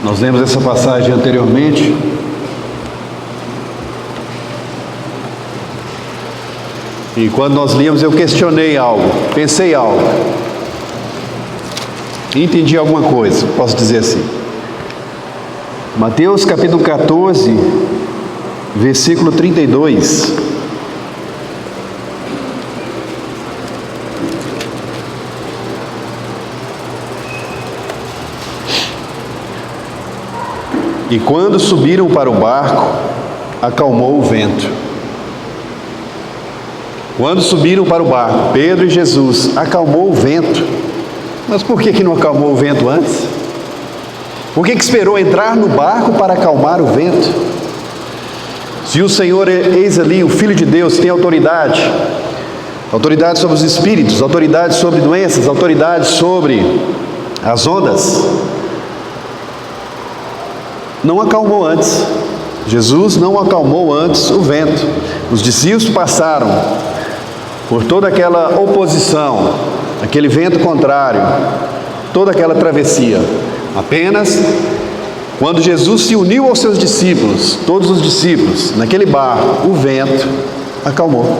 Nós lemos essa passagem anteriormente. E quando nós líamos, eu questionei algo, pensei algo, entendi alguma coisa, posso dizer assim. Mateus capítulo 14, versículo 32. E quando subiram para o barco, acalmou o vento. Quando subiram para o barco, Pedro e Jesus, acalmou o vento. Mas por que não acalmou o vento antes? Por que esperou entrar no barco para acalmar o vento? Se o Senhor, eis ali, o Filho de Deus, tem autoridade sobre os espíritos, autoridade sobre doenças, autoridade sobre as ondas, não acalmou antes. Jesus não acalmou antes o vento. Os discípulos passaram por toda aquela oposição, aquele vento contrário, toda aquela travessia. Apenas quando Jesus se uniu aos seus discípulos, todos os discípulos, naquele barco, o vento acalmou.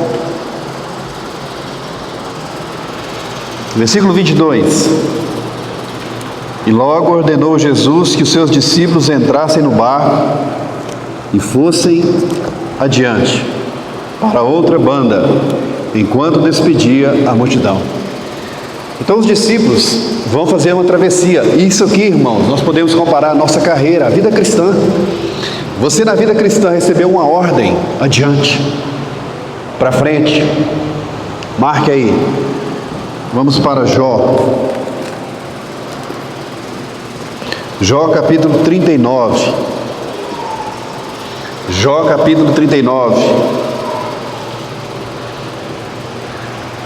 Versículo 22. E logo ordenou Jesus que os seus discípulos entrassem no barco e fossem adiante para outra banda, enquanto despedia a multidão. Então os discípulos vão fazer uma travessia. Isso aqui, irmãos, nós podemos comparar a nossa carreira, a vida cristã. Você na vida cristã recebeu uma ordem adiante, para frente. Marque aí. Vamos para Jó. Jó capítulo 39. Jó capítulo 39.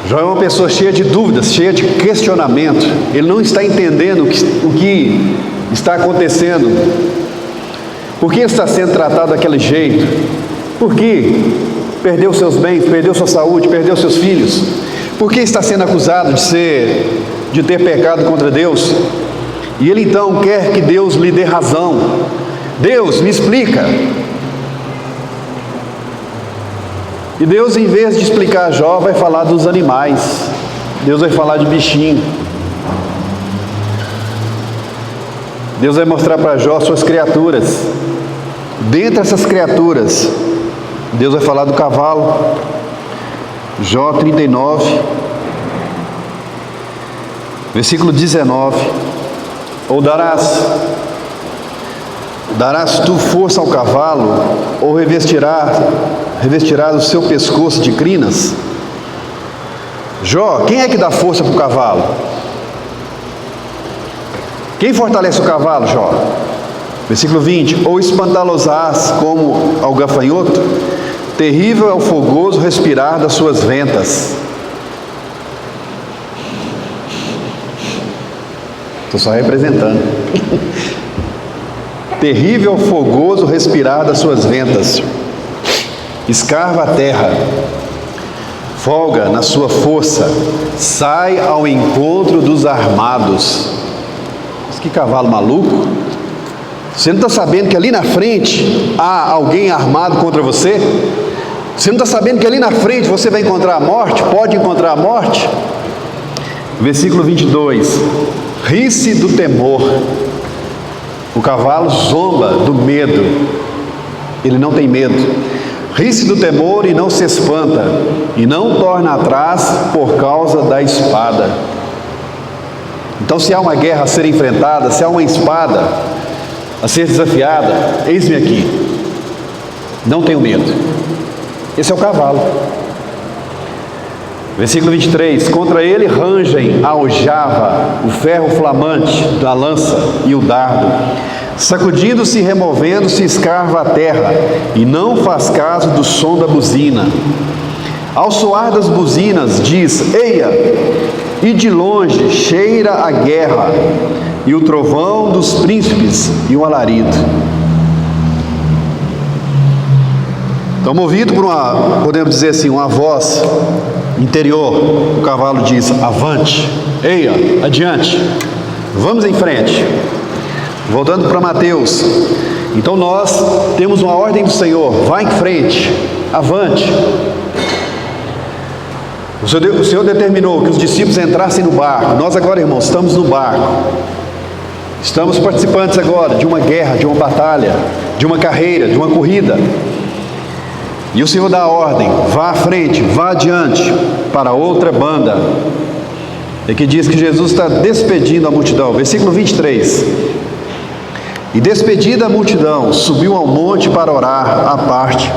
Jó é uma pessoa cheia de dúvidas, cheia de questionamento. Ele não está entendendo o que está acontecendo. Por que está sendo tratado daquele jeito? Por que perdeu seus bens, perdeu sua saúde, perdeu seus filhos? Por que está sendo acusado de ter pecado contra Deus? E ele então quer que Deus lhe dê razão. Deus, me explica. E Deus, em vez de explicar a Jó, vai falar dos animais. Deus vai falar de bichinho. Deus vai mostrar para Jó suas criaturas. Dentre essas criaturas, Deus vai falar do cavalo. Jó 39, versículo 19. Ou darás tu força ao cavalo, ou revestirás o seu pescoço de crinas? Jó, quem é que dá força para o cavalo? Quem fortalece o cavalo, Jó? Versículo 20. Ou espantá-los-ás como ao gafanhoto? Terrível é o fogoso respirar das suas ventas. Estou só representando. Terrível é o fogoso respirar das suas ventas. Escarva a terra, folga na sua força, sai ao encontro dos armados. Mas que cavalo maluco! Você não está sabendo que ali na frente há alguém armado contra você? Você não está sabendo que ali na frente você vai encontrar a morte? Pode encontrar a morte? Versículo 22. Ri-se do temor. O cavalo zomba do medo. Ele não tem medo. Ri-se do temor e não se espanta, e não torna atrás por causa da espada. Então, se há uma guerra a ser enfrentada, se há uma espada a ser desafiada, eis-me aqui. Não tenho medo. Esse é o cavalo. Versículo 23. Contra ele rangem a aljava, o ferro flamante da lança e o dardo. Sacudindo-se e removendo-se, escarva a terra, e não faz caso do som da buzina. Ao soar das buzinas, diz: eia! E de longe cheira a guerra, e o trovão dos príncipes e o alarido. Então, movido por uma, podemos dizer assim, uma voz interior, o cavalo diz: avante, eia, adiante, vamos em frente. Voltando para Mateus. Então nós temos uma ordem do Senhor: vá em frente, avante. O Senhor determinou que os discípulos entrassem no barco. Nós agora, irmãos, estamos no barco. Estamos participantes agora de uma guerra, de uma batalha, de uma carreira, de uma corrida. E o Senhor dá a ordem: vá à frente, vá adiante para outra banda. E que diz que Jesus está despedindo a multidão. Versículo 23. E despedida a multidão, subiu ao monte para orar à parte.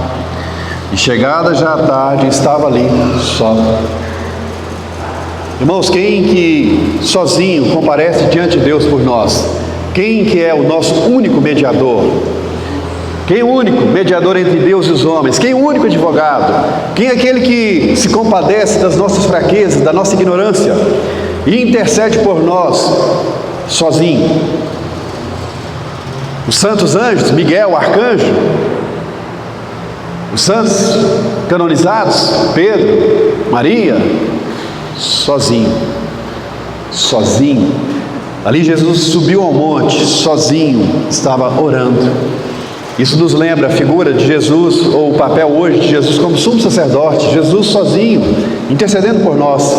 E chegada já a tarde, estava ali só. Irmãos, quem que sozinho comparece diante de Deus por nós? Quem que é o nosso único mediador? Quem é o único mediador entre Deus e os homens? Quem é o único advogado? Quem é aquele que se compadece das nossas fraquezas, da nossa ignorância e intercede por nós sozinho? Os santos anjos, Miguel, arcanjo, os santos canonizados, Pedro, Maria, sozinho. Ali Jesus subiu ao monte, sozinho, estava orando. Isso nos lembra a figura de Jesus, ou o papel hoje de Jesus como sumo sacerdote. Jesus sozinho, intercedendo por nós.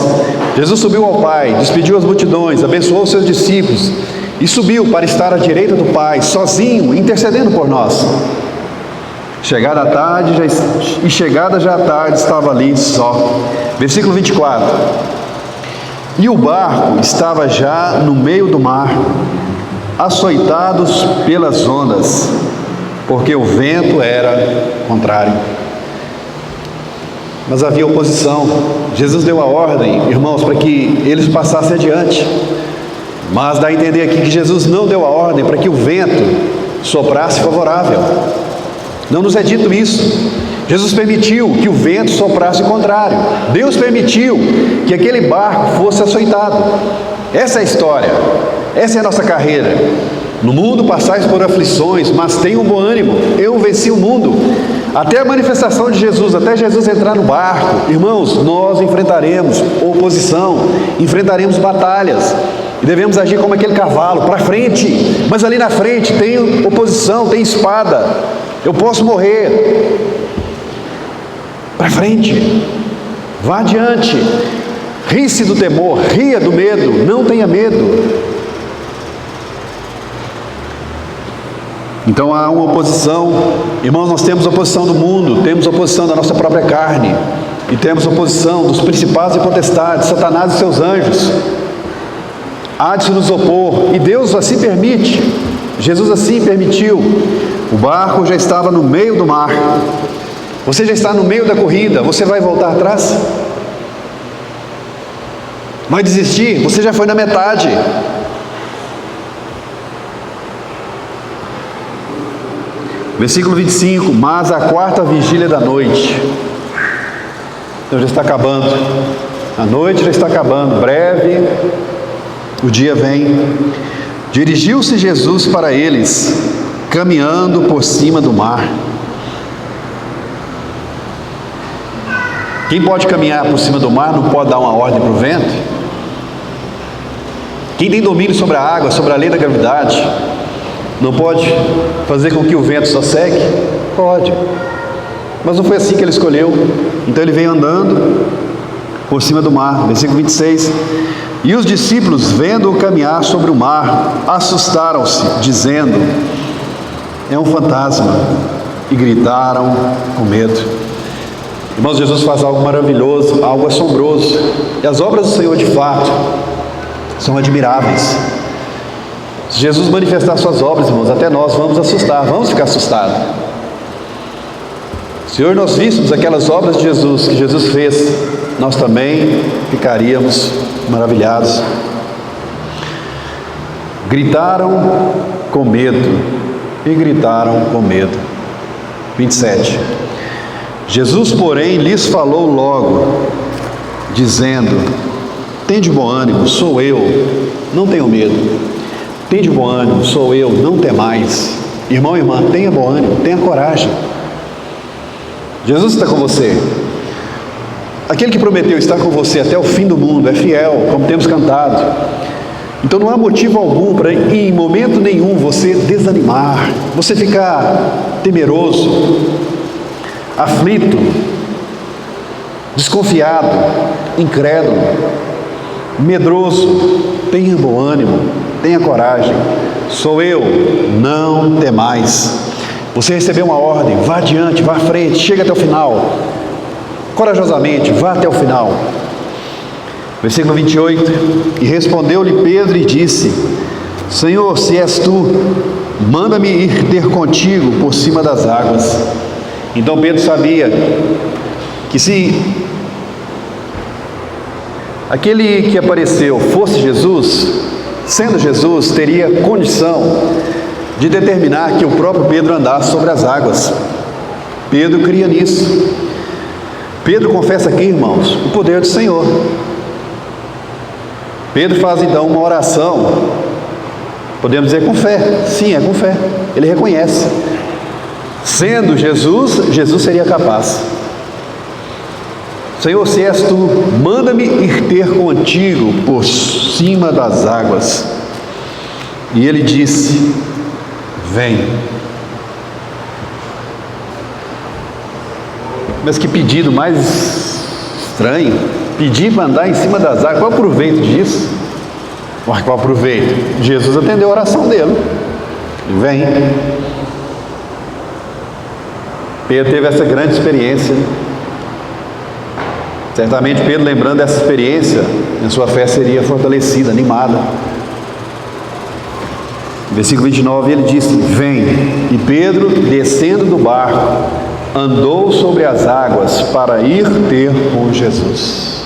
Jesus subiu ao Pai, despediu as multidões, abençoou os seus discípulos e subiu para estar à direita do Pai, sozinho, intercedendo por nós. Chegada já a tarde, estava ali só. Versículo 24. E o barco estava já no meio do mar, açoitados pelas ondas, porque o vento era contrário. Mas havia oposição. Jesus deu a ordem, irmãos, para que eles passassem adiante. Mas dá a entender aqui que Jesus não deu a ordem para que o vento soprasse favorável. Não nos é dito isso. Jesus permitiu que o vento soprasse o contrário. Deus permitiu que aquele barco fosse açoitado. Essa é a história. Essa é a nossa carreira. No mundo passais por aflições, mas tenham bom ânimo. Eu venci o mundo. Até a manifestação de Jesus, até Jesus entrar no barco, irmãos, nós enfrentaremos oposição, enfrentaremos batalhas. E devemos agir como aquele cavalo, para frente. Mas ali na frente tem oposição, tem espada. Eu posso morrer. Para frente. Vá adiante. Ri-se do temor, ria do medo, não tenha medo. Então há uma oposição. Irmãos, nós temos oposição do mundo, temos oposição da nossa própria carne, e temos oposição dos principados e potestades, Satanás e seus anjos. Há de se nos opor, e Deus assim permite. Jesus assim permitiu. O barco já estava no meio do mar. Você já está no meio da corrida. Você vai voltar atrás? Vai desistir? Você já foi na metade. Versículo 25. Mas a quarta vigília da noite. Então já está acabando. A noite já está acabando. Breve o dia vem. Dirigiu-se Jesus para eles, caminhando por cima do mar. Quem pode caminhar por cima do mar não pode dar uma ordem para o vento? Quem tem domínio sobre a água, sobre a lei da gravidade, não pode fazer com que o vento sossegue? Pode. Mas não foi assim que ele escolheu. Então ele veio andando por cima do mar. Versículo 26. E os discípulos, vendo-o caminhar sobre o mar, assustaram-se, dizendo: é um fantasma, e gritaram com medo. Irmãos, Jesus faz algo maravilhoso, algo assombroso, e as obras do Senhor de fato são admiráveis. Se Jesus manifestar suas obras, irmãos, até nós vamos assustar, vamos ficar assustados. Se nós víssemos aquelas obras de Jesus que Jesus fez, nós também ficaríamos maravilhados. Gritaram com medo, e gritaram com medo. 27. Jesus, porém, lhes falou logo, dizendo: tende bom ânimo, sou eu, não tenham medo. Tende bom ânimo, sou eu, não temais. Irmão e irmã, tenha bom ânimo, tenha coragem. Jesus está com você. Aquele que prometeu estar com você até o fim do mundo é fiel, como temos cantado. Então não há motivo algum para, em momento nenhum, você desanimar, você ficar temeroso, aflito, desconfiado, incrédulo, medroso. Tenha bom ânimo, tenha coragem. Sou eu, não temais. Você recebeu uma ordem, vá adiante, vá à frente, chega até o final. Corajosamente, vá até o final. Versículo 28, e respondeu-lhe Pedro e disse: Senhor, se és tu, manda-me ir ter contigo por cima das águas. Então Pedro sabia que se aquele que apareceu fosse Jesus, sendo Jesus, teria condição de determinar que o próprio Pedro andasse sobre as águas. Pedro cria nisso. Pedro confessa aqui, irmãos, o poder do Senhor. Pedro faz então uma oração, podemos dizer com fé. Sim, é com fé. Ele reconhece. Sendo Jesus, Jesus seria capaz. Senhor, se és tu, manda-me ir ter contigo por cima das águas. E ele disse: vem. Mas que pedido mais estranho. Pedir para andar em cima das águas. Qual é o proveito disso? Qual é o proveito? Jesus atendeu a oração dele. Vem. Pedro teve essa grande experiência. Certamente Pedro, lembrando dessa experiência, a sua fé seria fortalecida, animada. Versículo 29, ele disse: vem. E Pedro, descendo do barco, andou sobre as águas para ir ter com Jesus.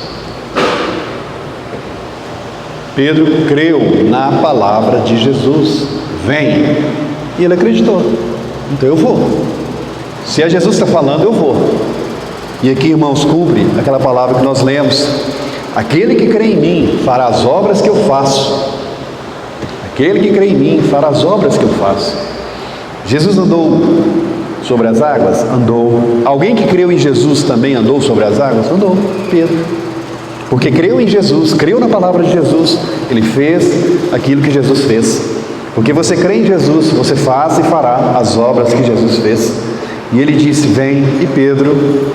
Pedro creu na palavra de Jesus: vem. E ele acreditou. Então eu vou. Se é Jesus que está falando, eu vou. E aqui, irmãos, cumpre aquela palavra que nós lemos: aquele que crê em mim fará as obras que eu faço. Aquele que crê em mim fará as obras que eu faço. Jesus andou sobre as águas? Andou. Alguém que creu em Jesus também andou sobre as águas? Andou. Pedro. Porque creu em Jesus, creu na palavra de Jesus, ele fez aquilo que Jesus fez. Porque você crê em Jesus, você faz e fará as obras que Jesus fez. E ele disse: vem. E Pedro,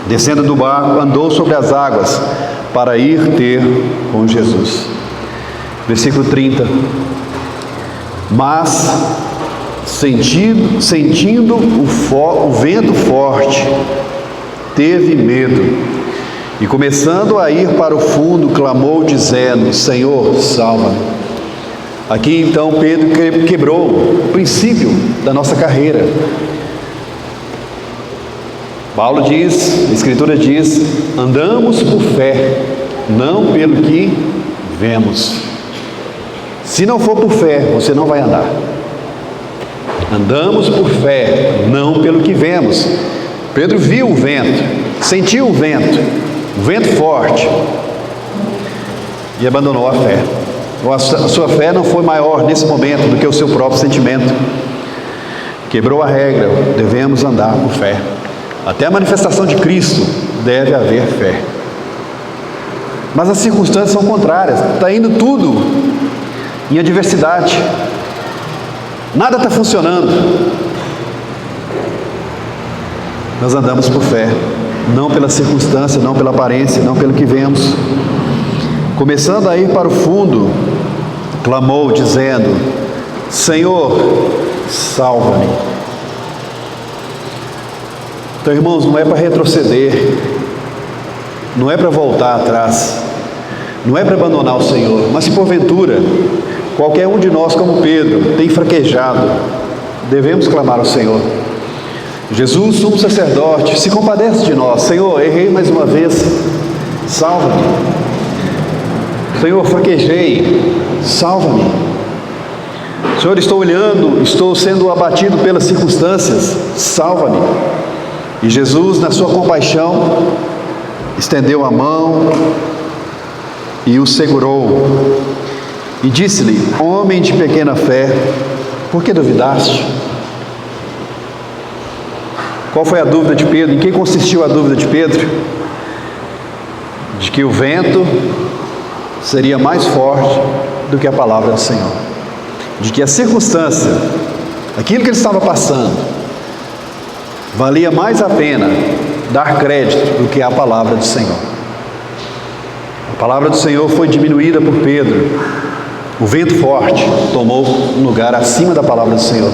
descendo do barco, andou sobre as águas para ir ter com Jesus. Versículo 30. Mas sentindo o vento forte, teve medo, e começando a ir para o fundo, clamou dizendo: Senhor, salva-me. Aqui então Pedro quebrou o princípio da nossa carreira. Paulo diz, a Escritura diz: andamos por fé, não pelo que vemos. Se não for por fé, você não vai andar. Andamos por fé, não pelo que vemos. Pedro viu o vento, sentiu o vento forte, e abandonou a fé. A sua fé não foi maior nesse momento do que o seu próprio sentimento. Quebrou a regra, devemos andar por fé. Até a manifestação de Cristo deve haver fé. Mas as circunstâncias são contrárias, está indo tudo em adversidade, nada está funcionando. Nós andamos por fé, não pela circunstância, não pela aparência, não pelo que vemos. Começando a ir para o fundo, clamou dizendo: Senhor, salva-me. Então, irmãos, não é para retroceder, não é para voltar atrás, não é para abandonar o Senhor, mas se porventura qualquer um de nós, como Pedro, tem fraquejado, devemos clamar ao Senhor. Jesus, sumo sacerdote, se compadece de nós. Senhor, errei mais uma vez, salva-me. Senhor, fraquejei, salva-me. Senhor, estou olhando, estou sendo abatido pelas circunstâncias, salva-me. E Jesus, na sua compaixão, estendeu a mão e o segurou. E disse-lhe: homem de pequena fé, por que duvidaste? Qual foi a dúvida de Pedro? Em que consistiu a dúvida de Pedro? De que o vento seria mais forte do que a palavra do Senhor. De que a circunstância, aquilo que ele estava passando, valia mais a pena dar crédito do que a palavra do Senhor. A palavra do Senhor foi diminuída por Pedro. O vento forte tomou um lugar acima da palavra do Senhor.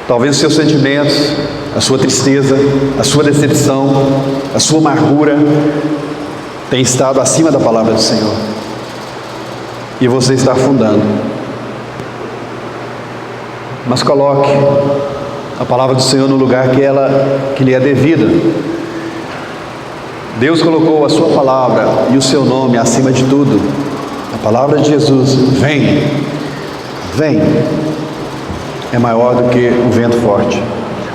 Talvez os seus sentimentos, a sua tristeza, a sua decepção, a sua amargura tenham estado acima da palavra do Senhor. E você está afundando. Mas coloque a palavra do Senhor no lugar que lhe é devida. Deus colocou a sua palavra e o seu nome acima de tudo. A palavra de Jesus, vem, é maior do que o vento forte.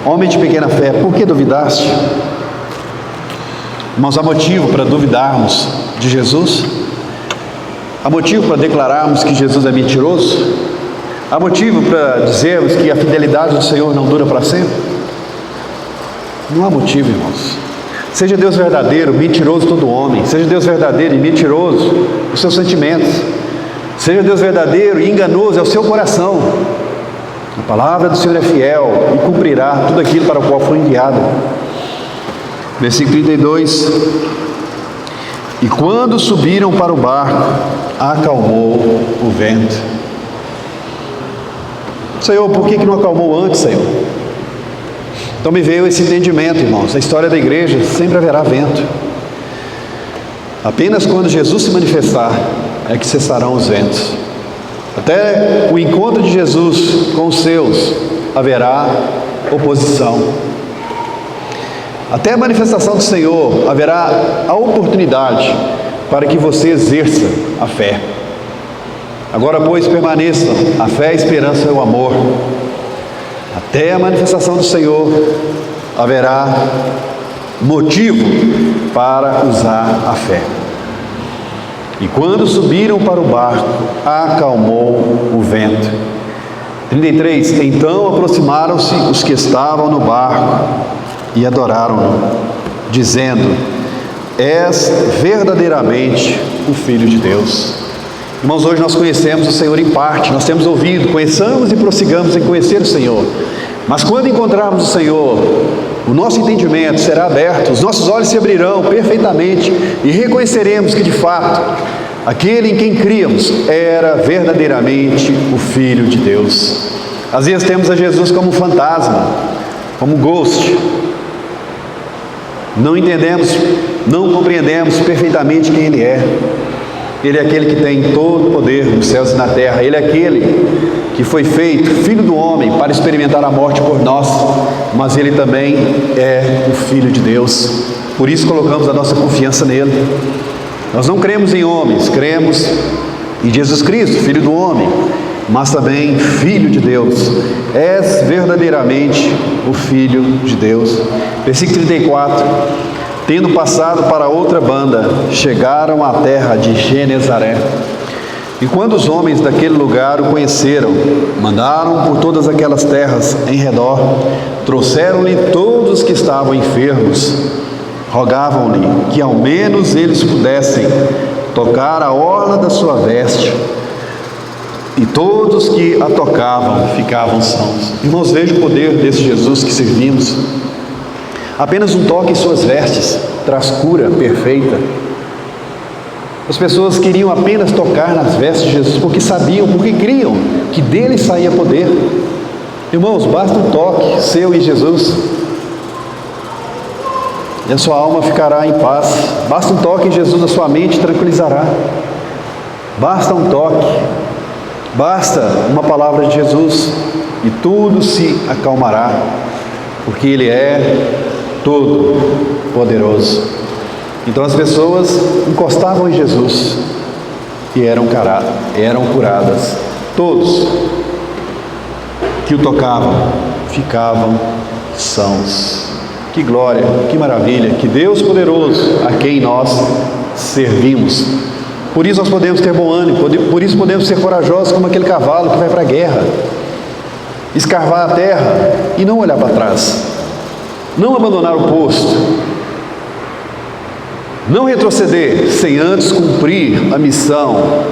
Homem de pequena fé, por que duvidaste? Irmãos, há motivo para duvidarmos de Jesus? Há motivo para declararmos que Jesus é mentiroso? Há motivo para dizermos que a fidelidade do Senhor não dura para sempre? Não há motivo, irmãos. Seja Deus verdadeiro, mentiroso todo homem. Seja Deus verdadeiro e mentiroso os seus sentimentos. Seja Deus verdadeiro e enganoso é o seu coração. A palavra do Senhor é fiel e cumprirá tudo aquilo para o qual foi enviada. Versículo 32. E quando subiram para o barco, acalmou o vento. Senhor, por que não acalmou antes, Senhor? Então me veio esse entendimento, irmãos. Na história da igreja sempre haverá vento. Apenas quando Jesus se manifestar é que cessarão os ventos. Até o encontro de Jesus com os seus haverá oposição. Até a manifestação do Senhor haverá a oportunidade para que você exerça a fé. Agora, pois, permaneçam a fé, a esperança e o amor. Até a manifestação do Senhor haverá motivo para usar a fé. E quando subiram para o barco, acalmou o vento. 33. Então aproximaram-se os que estavam no barco e adoraram-no, dizendo: És verdadeiramente o Filho de Deus. Irmãos, hoje nós conhecemos o Senhor em parte, nós temos ouvido, conheçamos e prossigamos em conhecer o Senhor. Mas quando encontrarmos o Senhor, o nosso entendimento será aberto, os nossos olhos se abrirão perfeitamente e reconheceremos que de fato, aquele em quem críamos era verdadeiramente o Filho de Deus. Às vezes temos a Jesus como fantasma, como ghost. Não entendemos, não compreendemos perfeitamente quem Ele é. Ele é aquele que tem todo o poder nos céus e na terra. Ele é aquele que foi feito Filho do homem para experimentar a morte por nós, mas Ele também é o Filho de Deus. Por isso colocamos a nossa confiança nele. Nós não cremos em homens, cremos em Jesus Cristo, Filho do homem, mas também Filho de Deus. És verdadeiramente o Filho de Deus. Versículo 34. Tendo passado para outra banda, chegaram à terra de Genezaré. E quando os homens daquele lugar o conheceram, mandaram por todas aquelas terras em redor, trouxeram-lhe todos os que estavam enfermos, rogavam-lhe que ao menos eles pudessem tocar a orla da sua veste, e todos que a tocavam ficavam sãos. Irmãos, veja o poder desse Jesus que servimos. Apenas um toque em suas vestes traz cura perfeita. As pessoas queriam apenas tocar nas vestes de Jesus porque sabiam, porque criam que dele saía poder. Irmãos, basta um toque seu em Jesus e a sua alma ficará em paz. Basta um toque em Jesus, a sua mente tranquilizará. Basta um toque, basta uma palavra de Jesus e tudo se acalmará, porque Ele é todo poderoso. Então as pessoas encostavam em Jesus e eram curadas. Todos que o tocavam ficavam sãos. Que glória, que maravilha, que Deus poderoso a quem nós servimos. Por isso nós podemos ter bom ânimo, por isso podemos ser corajosos como aquele cavalo que vai para a guerra, escarvar a terra e não olhar para trás, não abandonar o posto, não retroceder sem antes cumprir a missão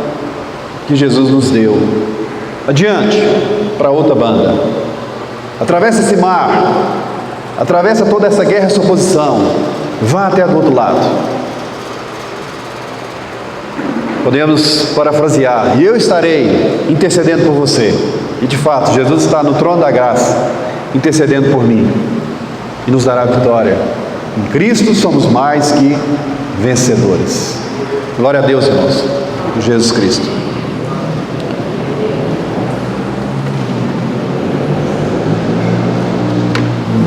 que Jesus nos deu. Adiante, para outra banda. Atravessa esse mar, atravessa toda essa guerra e essa oposição, vá até do outro lado. Podemos parafrasear: e eu estarei intercedendo por você. E de fato, Jesus está no trono da graça, intercedendo por mim, e nos dará vitória. Em Cristo somos mais que vencedores. Glória a Deus, irmãos, por Jesus Cristo.